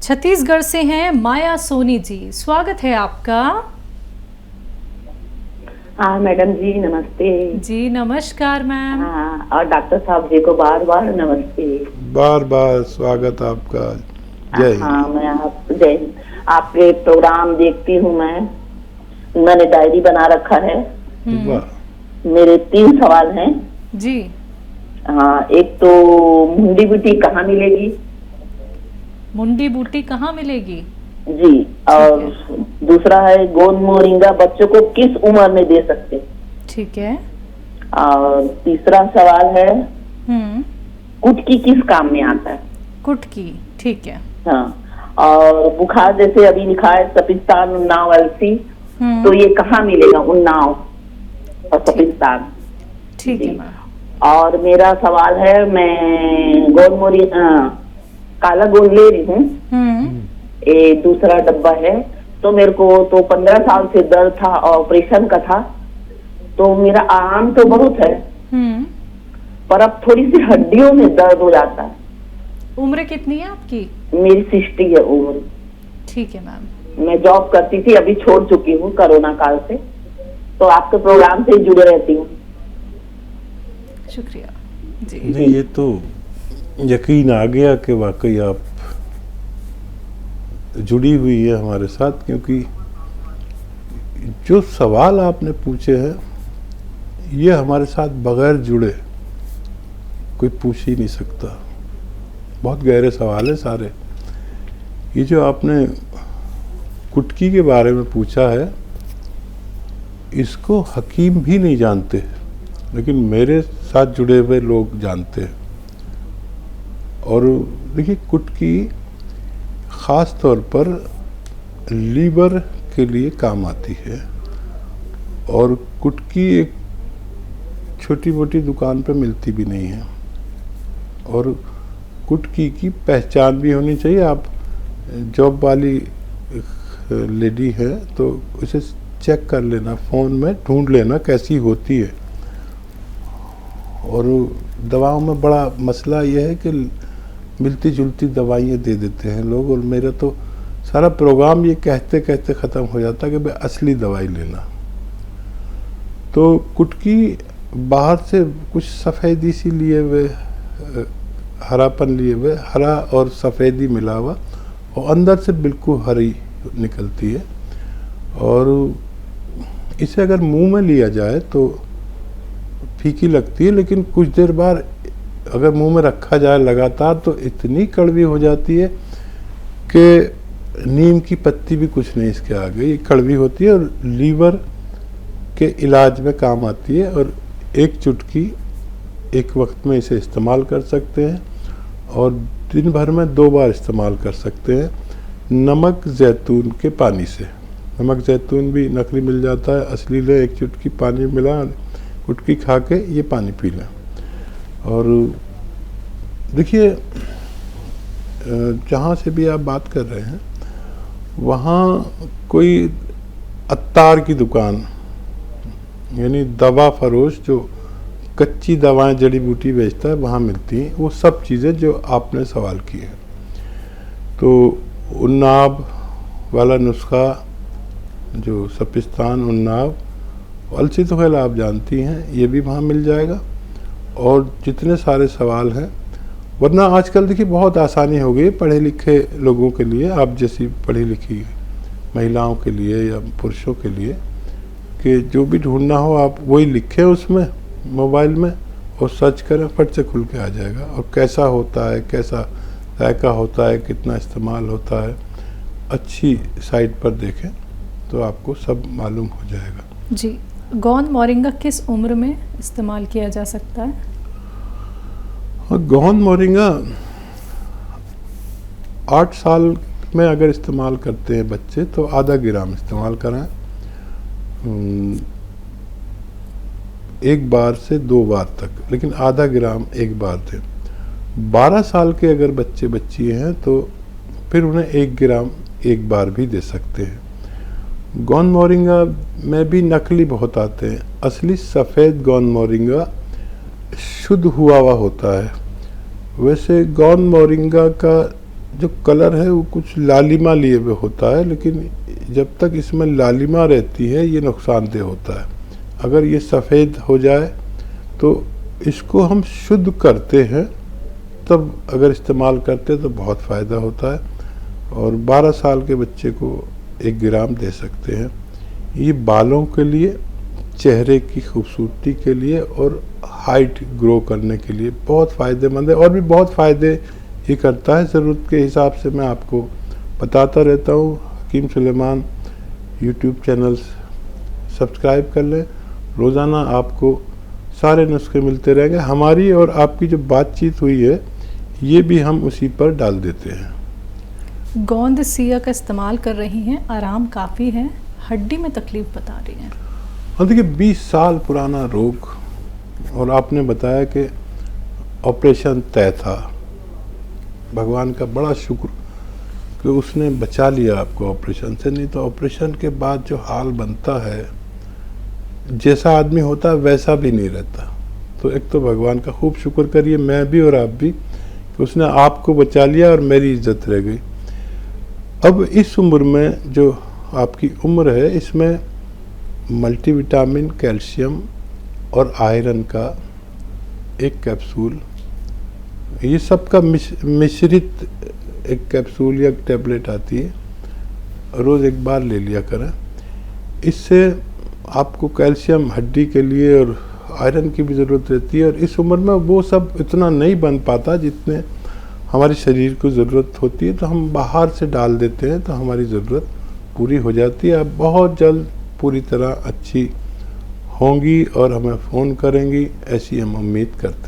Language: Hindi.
छत्तीसगढ़ से हैं माया सोनी जी, स्वागत है आपका। हाँ मैडम जी, नमस्ते। जी नमस्कार मैम। हाँ, और डॉक्टर साहब जी को बार बार नमस्ते। बार बार स्वागत आपका। जय हिंद। हाँ, मैं जय हिंद। आपके प्रोग्राम देखती हूँ मैंने डायरी बना रखा है। वाह। मेरे 3 सवाल हैं जी। हाँ, एक तो मुंडी बूटी कहाँ मिलेगी? मुंडी बूटी कहाँ मिलेगी? जी। और दूसरा है गोंद मोरिंगा बच्चों को किस उम्र में दे सकते? ठीक है। और तीसरा सवाल है कुटकी किस काम में आता है? कुटकी, ठीक है। हाँ, और बुखार जैसे अभी लिखा है सपिस्तान उन्नाव अलसी, तो ये कहाँ मिलेगा? उन्नाव और सपिस्तान। ठीक है मैम। और मेरा सवाल है, मैं गोलमोरी काला गोंद ले रही हूँ, ये दूसरा डब्बा है। तो मेरे को तो 15 साल से दर्द था, ऑपरेशन का था, तो मेरा आराम तो बहुत है, पर अब थोड़ी सी हड्डियों में दर्द हो जाता है। उम्र कितनी है आपकी? मेरी 60 है उम्र। ठीक है मैम। मैं जॉब करती थी, अभी छोड़ चुकी हूँ कोरोना काल से, तो आपके प्रोग्राम से जुड़े रहती हूँ। शुक्रिया जी। नहीं, ये तो यकीन आ गया कि वाकई आप जुड़ी हुई है हमारे साथ, क्योंकि जो सवाल आपने पूछे हैं ये हमारे साथ बगैर जुड़े कोई पूछ ही नहीं सकता। बहुत गहरे सवाल है सारे। ये जो आपने कुटकी के बारे में पूछा है, इसको हकीम भी नहीं जानते, लेकिन मेरे साथ जुड़े हुए लोग जानते हैं। और देखिए, कुटकी ख़ास तौर पर लीवर के लिए काम आती है, और कुटकी एक छोटी मोटी दुकान पर मिलती भी नहीं है। और कुटकी की पहचान भी होनी चाहिए। आप जॉब वाली लेडी है तो उसे चेक कर लेना, फ़ोन में ढूंढ लेना कैसी होती है। और दवाओं में बड़ा मसला यह है कि मिलती जुलती दवाइयाँ दे देते हैं लोग, और मेरा तो सारा प्रोग्राम ये कहते कहते ख़त्म हो जाता है कि भाई असली दवाई लेना। तो कुटकी बाहर से कुछ सफ़ेदी सी लिए हुए, हरापन लिए हुए, हरा और सफ़ेदी मिला हुआ, और अंदर से बिल्कुल हरी निकलती है। और इसे अगर मुंह में लिया जाए तो फीकी लगती है, लेकिन कुछ देर बाद अगर मुंह में रखा जाए लगातार तो इतनी कड़वी हो जाती है कि नीम की पत्ती भी कुछ नहीं इसके आगे। ये कड़वी होती है और लीवर के इलाज में काम आती है। और एक चुटकी एक वक्त में इसे इस्तेमाल कर सकते हैं, और दिन भर में 2 बार इस्तेमाल कर सकते हैं नमक ज़ैतून के पानी से। नमक ज़ैतून भी नकली मिल जाता है, असली ले। एक चुटकी पानी मिला, कुटकी खा के ये पानी पी लें। और देखिए, जहाँ से भी आप बात कर रहे हैं वहाँ कोई अत्तार की दुकान, यानी दवा फरोश जो कच्ची दवाएं जड़ी बूटी बेचता है, वहाँ मिलती हैं वो सब चीज़ें जो आपने सवाल की है। तो उन्नाव वाला नुस्खा, जो सपिस्तान, उन्नाव, अलसी तो खैर आप जानती हैं, ये भी वहाँ मिल जाएगा। और जितने सारे सवाल हैं, वरना आजकल देखिए बहुत आसानी हो गई पढ़े लिखे लोगों के लिए, आप जैसी पढ़ी लिखी महिलाओं के लिए या पुरुषों के लिए, कि जो भी ढूंढना हो आप वही लिखें उसमें मोबाइल में और सर्च करें, फट से खुल के आ जाएगा। और कैसा होता है, कैसा जायका होता है, कितना इस्तेमाल होता है, अच्छी साइट पर देखें तो आपको सब मालूम हो जाएगा। जी। गोंद मोरिंगा किस उम्र में इस्तेमाल किया जा सकता है? गोंद मोरिंगा 8 साल में अगर इस्तेमाल करते हैं बच्चे तो आधा ग्राम इस्तेमाल कराएं, 1 बार से 2 बार तक, लेकिन आधा ग्राम 1 बार दें। 12 साल के अगर बच्चे बच्ची हैं तो फिर उन्हें 1 ग्राम 1 बार भी दे सकते हैं। गोंद मोरिंगा में भी नकली बहुत आते हैं। असली सफ़ेद गोंद मोरिंगा शुद्ध हुआ होता है। वैसे गोंद मोरिंगा का जो कलर है वो कुछ लालिमा लिए हुए होता है, लेकिन जब तक इसमें लालिमा रहती है ये नुकसानदेह होता है। अगर ये सफ़ेद हो जाए तो इसको हम शुद्ध करते हैं, तब अगर इस्तेमाल करते हैं तो बहुत फ़ायदा होता है। और 12 साल के बच्चे को 1 ग्राम दे सकते हैं। ये बालों के लिए, चेहरे की खूबसूरती के लिए और हाइट ग्रो करने के लिए बहुत फ़ायदेमंद है। और भी बहुत फ़ायदे ये करता है, ज़रूरत के हिसाब से मैं आपको बताता रहता हूँ। हकीम सुलेमान यूट्यूब चैनल सब्सक्राइब कर लें, रोज़ाना आपको सारे नुस्खे मिलते रहेंगे। हमारी और आपकी जो बातचीत हुई है ये भी हम उसी पर डाल देते हैं। गोंद सिया का इस्तेमाल कर रही हैं, आराम काफ़ी है, हड्डी में तकलीफ बता रही हैं। हाँ देखिए, 20 साल पुराना रोग, और आपने बताया कि ऑपरेशन तय था। भगवान का बड़ा शुक्र कि उसने बचा लिया आपको ऑपरेशन से, नहीं तो ऑपरेशन के बाद जो हाल बनता है, जैसा आदमी होता है वैसा भी नहीं रहता। तो एक तो भगवान का खूब शुक्र करिए, मैं भी और आप भी, कि उसने आपको बचा लिया और मेरी इज्जत रह गई। अब इस उम्र में जो आपकी उम्र है, इसमें मल्टीविटामिन, कैल्शियम और आयरन का 1 कैप्सूल, ये सब का मिश्रित 1 कैप्सूल या टैबलेट आती है, रोज़ 1 बार ले लिया करें। इससे आपको कैल्शियम हड्डी के लिए और आयरन की भी ज़रूरत रहती है, और इस उम्र में वो सब इतना नहीं बन पाता जितने हमारे शरीर को ज़रूरत होती है। तो हम बाहर से डाल देते हैं तो हमारी ज़रूरत पूरी हो जाती है। अब बहुत जल्द पूरी तरह अच्छी होंगी और हमें फ़ोन करेंगी, ऐसी हम उम्मीद करते हैं।